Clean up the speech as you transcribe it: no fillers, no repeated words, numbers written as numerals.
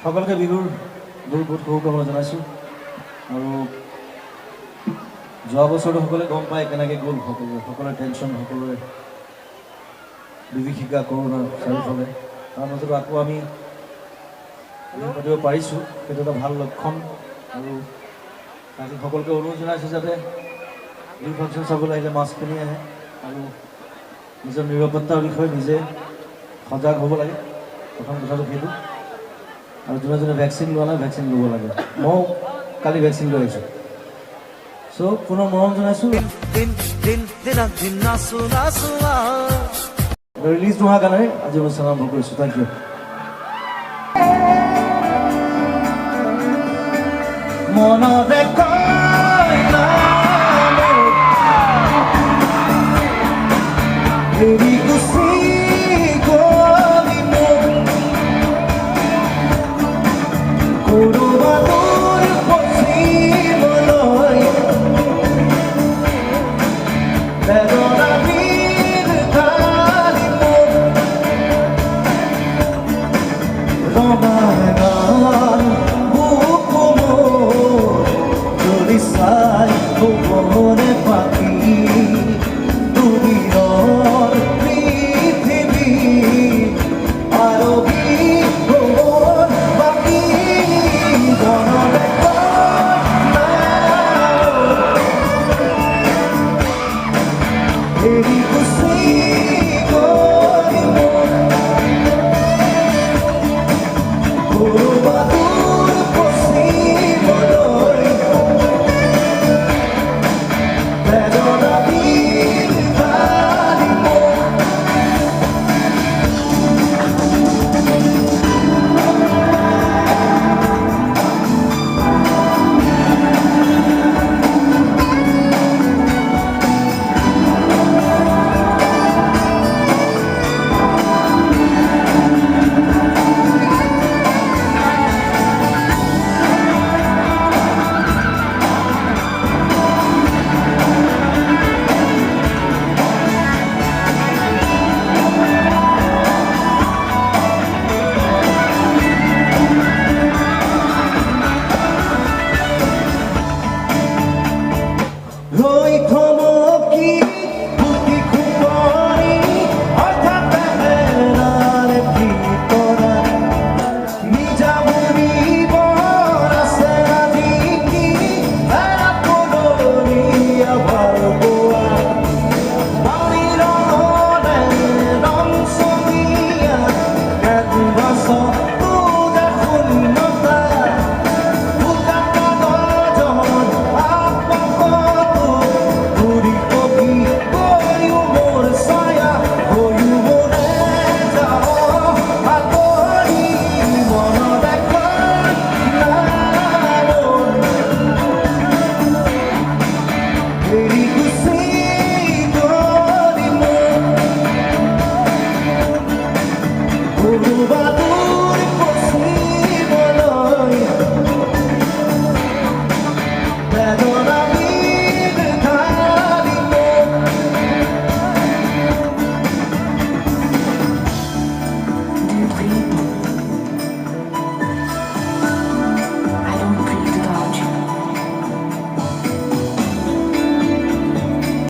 সকলোকে বিহুৰ বহুত শুভকামনা জনাইছোঁ আৰু যোৱা বছৰটো সকলোৱে গম পায় কেনেকৈ গ'ল সকলোৰে টেনশ্যন সকলোৰে বিভীষিকা কৰোণা চাৰিওফালে তাৰ মাজতো আকৌ আমি বিহু পাতিব পাৰিছোঁ সেইটো এটা ভাল লক্ষণ আৰু তাকে সকলোকে অনুৰোধ জনাইছোঁ যাতে বিহু ফাংচন চাবলৈ আহিলে মাস্ক পিন্ধি আহে আৰু নিজৰ নিৰাপত্তাৰ বিষয়ে নিজে সজাগ হ'ব লাগে প্ৰথম কথাটো সেইটো আৰু যোনে ভেকচিন লোৱা নাই ভেকচিন ল'ব লাগে ময়ো কালি ভেকচিন লৈ আহিছোঁ চ' পুনৰ মৰম জনাইছোঁ ৰিলিজ নোহোৱা কাৰণে আজি অনুষ্ঠান আৰম্ভ কৰিছোঁ থেংক ইউ মনতে